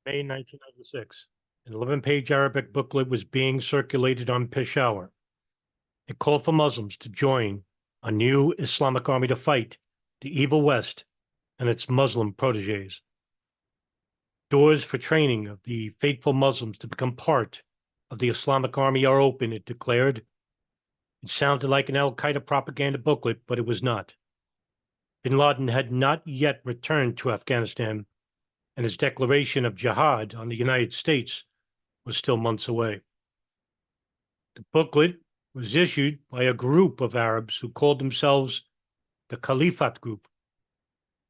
May 1996, an 11-page Arabic booklet was being circulated on Peshawar. It called for Muslims to join a new Islamic army to fight the evil West and its Muslim proteges. Doors for training of the faithful Muslims to become part of the Islamic army are open, it declared. It sounded like an al-Qaeda propaganda booklet, but it was not. Bin Laden had not yet returned to Afghanistan, and his declaration of jihad on the United States was still months away. The booklet was issued by a group of Arabs who called themselves the Caliphate Group.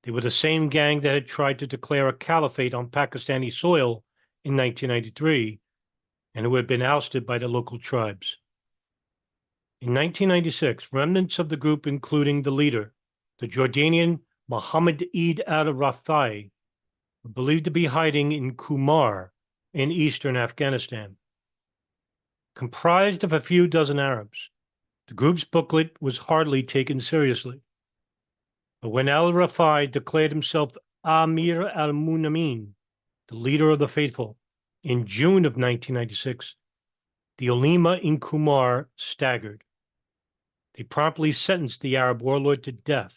They were the same gang that had tried to declare a caliphate on Pakistani soil in 1993 and who had been ousted by the local tribes. In 1996, remnants of the group, including the leader, the Jordanian Mohammed Eid al-Rafai, were believed to be hiding in Kumar in eastern Afghanistan. Comprised of a few dozen Arabs, the group's booklet was hardly taken seriously. But when al-Rafai declared himself Amir al-Munamin, the leader of the faithful, in June of 1996, the ulema in Kumar staggered. They promptly sentenced the Arab warlord to death,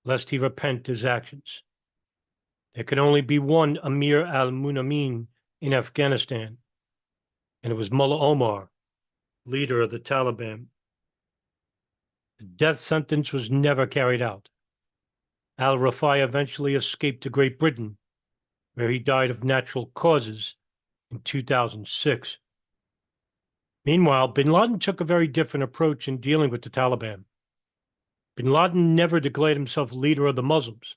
lest he repent his actions. There could only be one Amir al-Munamin in Afghanistan, and it was Mullah Omar, leader of the Taliban. The death sentence was never carried out. Al-Rafai eventually escaped to Great Britain, where he died of natural causes in 2006. Meanwhile, bin Laden took a very different approach in dealing with the Taliban. Bin Laden never declared himself leader of the Muslims,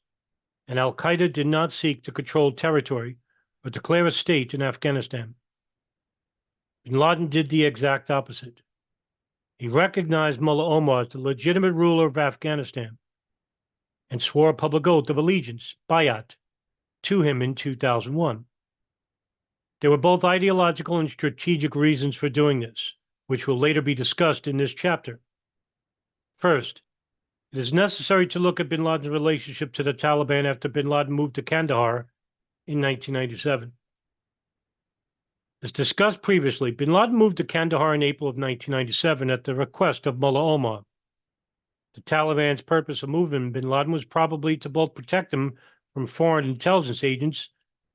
and al-Qaeda did not seek to control territory or declare a state in Afghanistan. Bin Laden did the exact opposite. He recognized Mullah Omar as the legitimate ruler of Afghanistan and swore a public oath of allegiance, bayat, to him in 2001. There were both ideological and strategic reasons for doing this, which will later be discussed in this chapter. First, it is necessary to look at bin Laden's relationship to the Taliban after bin Laden moved to Kandahar in 1997. As discussed previously, bin Laden moved to Kandahar in April of 1997 at the request of Mullah Omar. The Taliban's purpose of moving bin Laden was probably to both protect him from foreign intelligence agents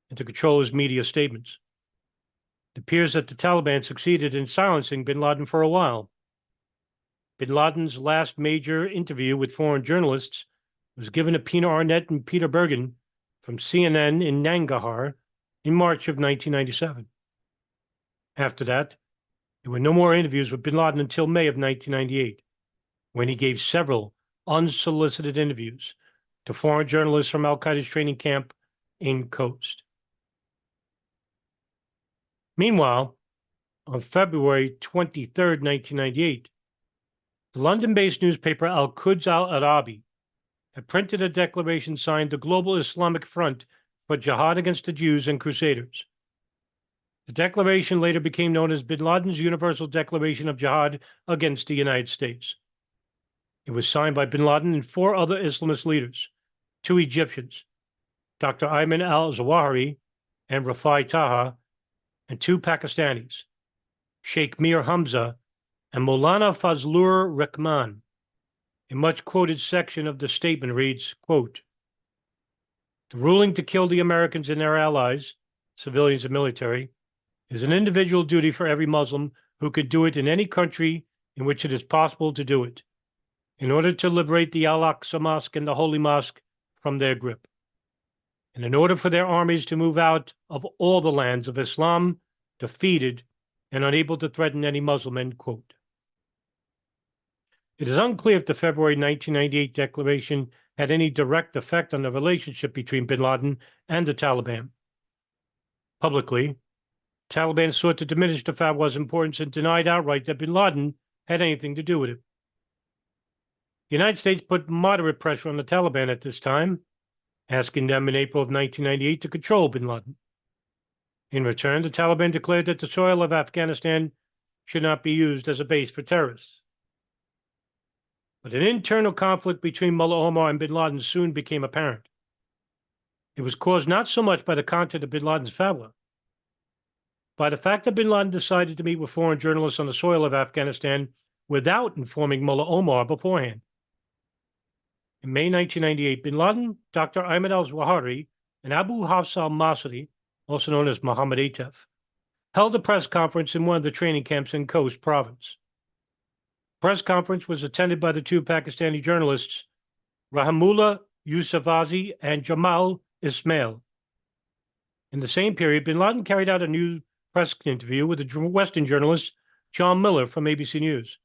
and to control his media statements. It appears that the Taliban succeeded in silencing bin Laden for a while. Bin Laden's last major interview with foreign journalists was given to Pina Arnett and Peter Bergen from CNN in Nangarhar in March of 1997. After that, there were no more interviews with bin Laden until May of 1998, when he gave several unsolicited interviews to foreign journalists from al-Qaeda's training camp in Khost. Meanwhile, on February 23, 1998, the London-based newspaper Al-Quds Al-Arabi had printed a declaration signed the Global Islamic Front for Jihad Against the Jews and Crusaders. The declaration later became known as bin Laden's Universal Declaration of Jihad Against the United States. It was signed by bin Laden and 4 other Islamist leaders, 2 Egyptians, Dr. Ayman al-Zawahiri and Rafai Taha, and 2 Pakistanis, Sheikh Mir Hamza and Maulana Fazlur Rahman. A much-quoted section of the statement reads, quote, "The ruling to kill the Americans and their allies, civilians and military, is an individual duty for every Muslim who could do it in any country in which it is possible to do it, in order to liberate the Al-Aqsa Mosque and the Holy Mosque from their grip, and in order for their armies to move out of all the lands of Islam, defeated and unable to threaten any Muslim," end quote. It is unclear if the February 1998 declaration had any direct effect on the relationship between bin Laden and the Taliban. Publicly, Taliban sought to diminish the fatwa's importance and denied outright that bin Laden had anything to do with it. The United States put moderate pressure on the Taliban at this time, asking them in April of 1998 to control bin Laden. In return, the Taliban declared that the soil of Afghanistan should not be used as a base for terrorists. But an internal conflict between Mullah Omar and bin Laden soon became apparent. It was caused not so much by the content of bin Laden's fatwa, by the fact that bin Laden decided to meet with foreign journalists on the soil of Afghanistan without informing Mullah Omar beforehand. In May 1998, bin Laden, Dr. Ayman al-Zawahiri, and Abu Hafs al-Masri, also known as Muhammad Atef, held a press conference in one of the training camps in Khost province. The press conference was attended by the two Pakistani journalists, Rahimullah Yousafzai and Jamal Ismail. In the same period, bin Laden carried out a new press interview with the Western journalist John Miller from ABC News.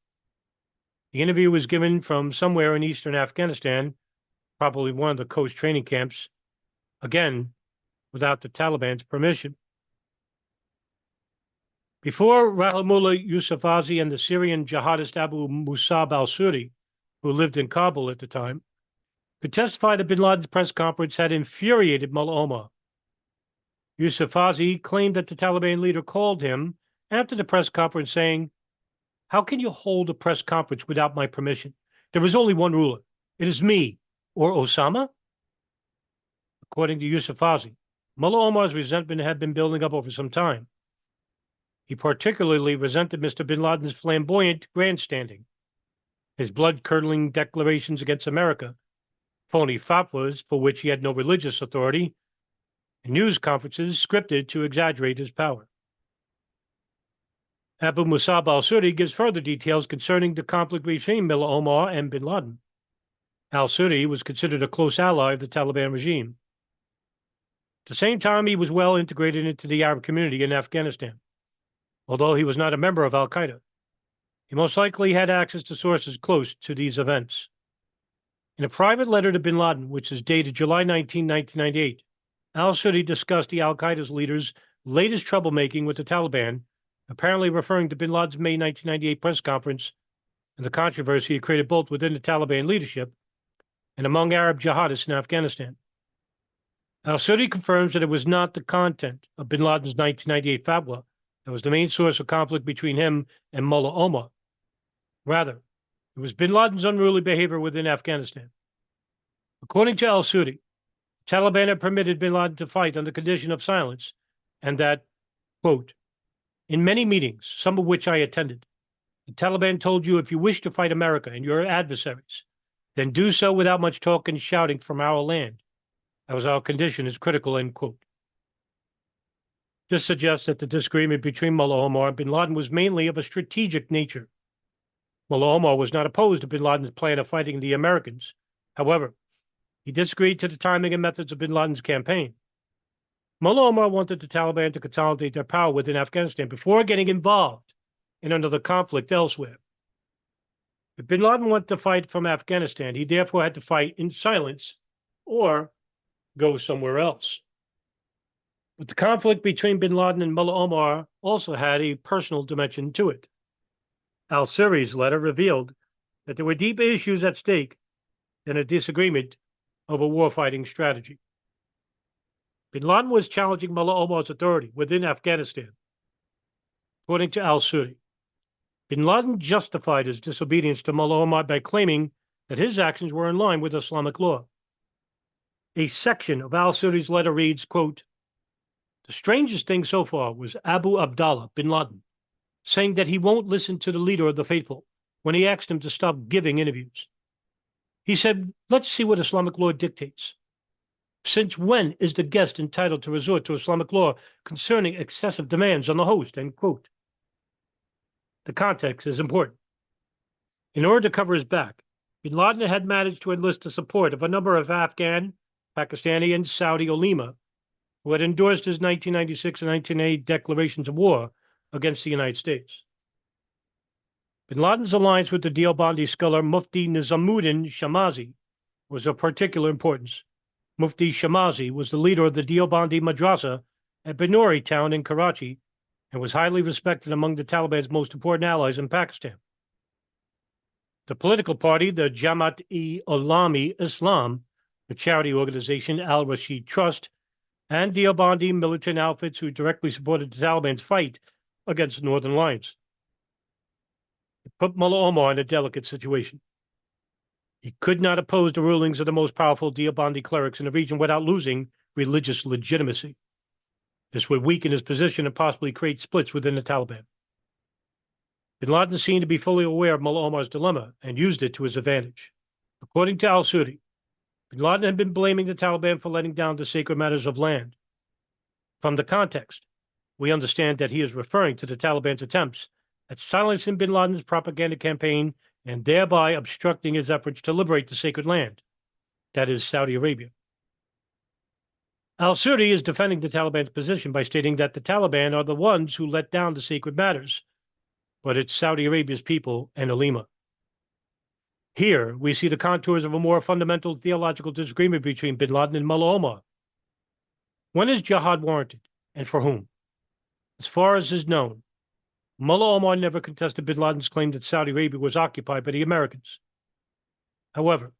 The interview was given from somewhere in eastern Afghanistan, probably one of the Khost training camps, again, without the Taliban's permission. Before Rahimullah Yousafzai and the Syrian jihadist Abu Musab al-Suri, who lived in Kabul at the time, could testify that bin Laden's press conference had infuriated Mullah Omar. Yousafzai claimed that the Taliban leader called him after the press conference saying, "How can you hold a press conference without my permission? There is only one ruler. It is me or Osama." According to Yousafzai, Mullah Omar's resentment had been building up over some time. He particularly resented Mr. bin Laden's flamboyant grandstanding, his blood-curdling declarations against America, phony fatwas for which he had no religious authority, and news conferences scripted to exaggerate his power. Abu Musab al-Suri gives further details concerning the conflict between Mullah Omar and bin Laden. Al-Suri was considered a close ally of the Taliban regime. At the same time, he was well integrated into the Arab community in Afghanistan. Although he was not a member of al-Qaeda, he most likely had access to sources close to these events. In a private letter to bin Laden, which is dated July 19, 1998, al-Suri discussed the al-Qaeda's leader's latest troublemaking with the Taliban, apparently referring to bin Laden's May 1998 press conference and the controversy it created both within the Taliban leadership and among Arab jihadists in Afghanistan. Al-Suri confirms that it was not the content of bin Laden's 1998 fatwa that was the main source of conflict between him and Mullah Omar. Rather, it was bin Laden's unruly behavior within Afghanistan. According to al-Suri, the Taliban had permitted bin Laden to fight on the condition of silence, and that, quote, "In many meetings, some of which I attended, the Taliban told you if you wish to fight America and your adversaries, then do so without much talk and shouting from our land, as our condition is critical," end quote. This suggests that the disagreement between Mullah Omar and bin Laden was mainly of a strategic nature. Mullah Omar was not opposed to bin Laden's plan of fighting the Americans. However, he disagreed to the timing and methods of bin Laden's campaign. Mullah Omar wanted the Taliban to consolidate their power within Afghanistan before getting involved in another conflict elsewhere. If bin Laden wanted to fight from Afghanistan, he therefore had to fight in silence or go somewhere else. But the conflict between bin Laden and Mullah Omar also had a personal dimension to it. Al-Suri's letter revealed that there were deeper issues at stake than a disagreement over warfighting strategy. Bin Laden was challenging Mullah Omar's authority within Afghanistan. According to al-Suri, bin Laden justified his disobedience to Mullah Omar by claiming that his actions were in line with Islamic law. A section of al-Suri's letter reads, quote, "The strangest thing so far was Abu Abdallah bin Laden saying that he won't listen to the leader of the faithful when he asked him to stop giving interviews. He said, 'Let's see what Islamic law dictates. Since when is the guest entitled to resort to Islamic law concerning excessive demands on the host?'" End quote. The context is important. In order to cover his back, bin Laden had managed to enlist the support of a number of Afghan, Pakistani, and Saudi ulema who had endorsed his 1996 and 1980 declarations of war against the United States. Bin Laden's alliance with the Deobandi scholar Mufti Nizamuddin Shamazi was of particular importance. Mufti Shamazi was the leader of the Deobandi Madrasa at Binori town in Karachi and was highly respected among the Taliban's most important allies in Pakistan. The political party, the Jamaat-e-Ulama Islam, the charity organization Al-Rashid Trust, and Deobandi militant outfits who directly supported the Taliban's fight against the Northern Alliance. It put Mullah Omar in a delicate situation. He could not oppose the rulings of the most powerful Deobandi clerics in the region without losing religious legitimacy. This would weaken his position and possibly create splits within the Taliban. Bin Laden seemed to be fully aware of Mullah Omar's dilemma and used it to his advantage. According to al-Sudi, Bin Laden had been blaming the Taliban for letting down the sacred matters of land. From the context, we understand that he is referring to the Taliban's attempts at silencing Bin Laden's propaganda campaign and thereby obstructing his efforts to liberate the sacred land, that is, Saudi Arabia. Al-Sudi is defending the Taliban's position by stating that the Taliban are the ones who let down the sacred matters, but it's Saudi Arabia's people and ulema. Here, we see the contours of a more fundamental theological disagreement between Bin Laden and Mullah Omar. When is jihad warranted, and for whom? As far as is known, Mullah Omar never contested Bin Laden's claim that Saudi Arabia was occupied by the Americans. However,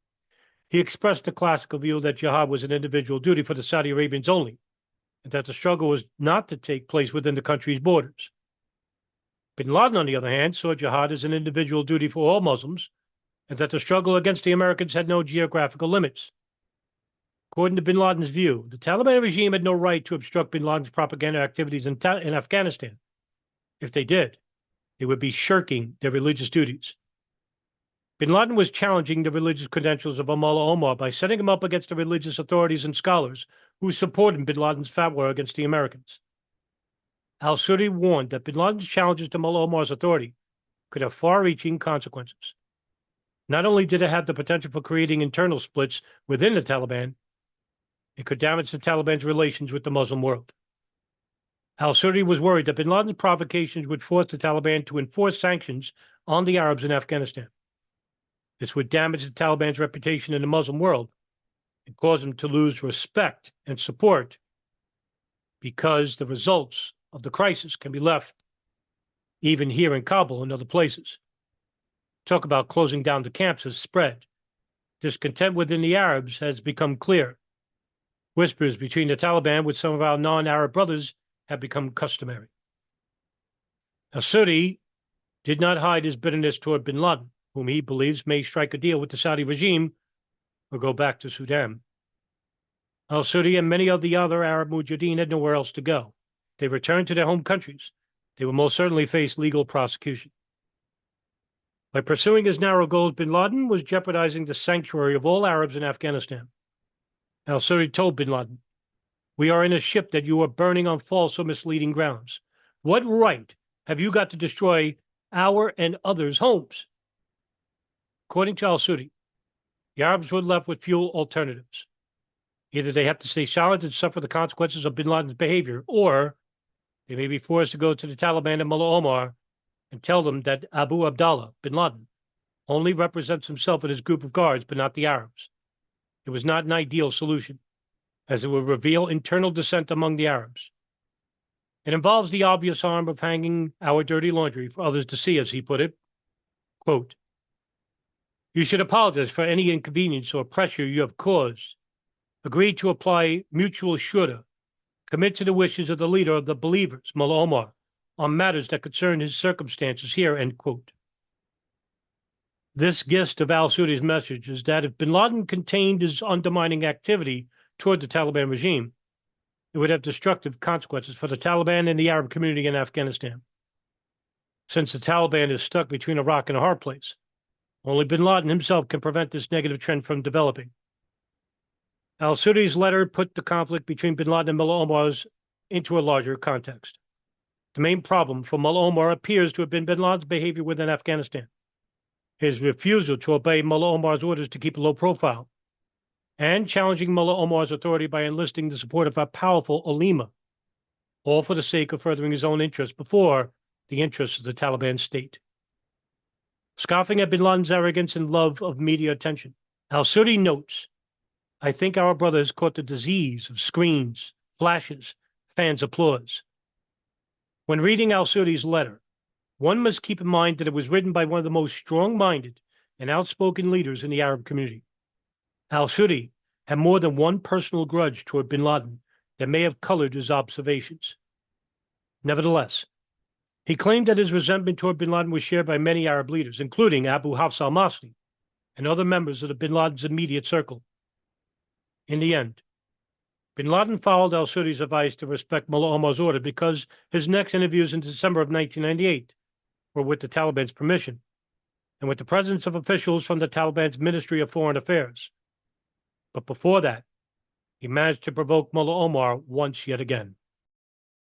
he expressed the classical view that jihad was an individual duty for the Saudi Arabians only, and that the struggle was not to take place within the country's borders. Bin Laden, on the other hand, saw jihad as an individual duty for all Muslims, and that the struggle against the Americans had no geographical limits. According to Bin Laden's view, the Taliban regime had no right to obstruct Bin Laden's propaganda activities in Afghanistan. If they did, they would be shirking their religious duties. Bin Laden was challenging the religious credentials of Mullah Omar by setting him up against the religious authorities and scholars who supported Bin Laden's fatwa against the Americans. Al-Sudi warned that Bin Laden's challenges to Mullah Omar's authority could have far-reaching consequences. Not only did it have the potential for creating internal splits within the Taliban, it could damage the Taliban's relations with the Muslim world. Al-Sudi was worried that Bin Laden's provocations would force the Taliban to enforce sanctions on the Arabs in Afghanistan. This would damage the Taliban's reputation in the Muslim world and cause them to lose respect and support because the results of the crisis can be left even here in Kabul and other places. Talk about closing down the camps has spread. Discontent within the Arabs has become clear. Whispers between the Taliban with some of our non-Arab brothers have become customary. Al-Sudi did not hide his bitterness toward Bin Laden, whom he believes may strike a deal with the Saudi regime or go back to Sudan. Al-Sudi and many of the other Arab mujahideen had nowhere else to go. If they returned to their home countries, they would most certainly face legal prosecution. By pursuing his narrow goals, Bin Laden was jeopardizing the sanctuary of all Arabs in Afghanistan. Al-Sudi told Bin Laden, "We are in a ship that you are burning on false or misleading grounds. What right have you got to destroy our and others' homes?" According to Al-Sudi, the Arabs were left with few alternatives. Either they have to stay silent and suffer the consequences of Bin Laden's behavior, or they may be forced to go to the Taliban and Mullah Omar and tell them that Abu Abdallah, Bin Laden, only represents himself and his group of guards, but not the Arabs. It was not an ideal solution, as it would reveal internal dissent among the Arabs. It involves the obvious harm of hanging our dirty laundry for others to see, as he put it. Quote, "You should apologize for any inconvenience or pressure you have caused. Agree to apply mutual shura. Commit to the wishes of the leader of the believers, Mullah Omar, on matters that concern his circumstances here," end quote. This gist of al-Sudi's message is that if Bin Laden contained his undermining activity toward the Taliban regime, it would have destructive consequences for the Taliban and the Arab community in Afghanistan. Since the Taliban is stuck between a rock and a hard place, only Bin Laden himself can prevent this negative trend from developing. Al-Sudi's letter put the conflict between Bin Laden and Mullah Omar's into a larger context. The main problem for Mullah Omar appears to have been Bin Laden's behavior within Afghanistan, his refusal to obey Mullah Omar's orders to keep a low profile, and challenging Mullah Omar's authority by enlisting the support of a powerful ulema, all for the sake of furthering his own interests before the interests of the Taliban state. Scoffing at Bin Laden's arrogance and love of media attention, al-Sudi notes, "I think our brother has caught the disease of screens, flashes, fans' applause." When reading al-Sudi's letter, one must keep in mind that it was written by one of the most strong-minded and outspoken leaders in the Arab community. Al-Sudi had more than one personal grudge toward Bin Laden that may have colored his observations. Nevertheless, he claimed that his resentment toward Bin Laden was shared by many Arab leaders, including Abu Hafs al-Masri and other members of the Bin Laden's immediate circle. In the end, Bin Laden followed al-Sudhi's advice to respect Mullah Omar's order because his next interviews in December of 1998 were with the Taliban's permission and with the presence of officials from the Taliban's Ministry of Foreign Affairs. But before that, he managed to provoke Mullah Omar once yet again.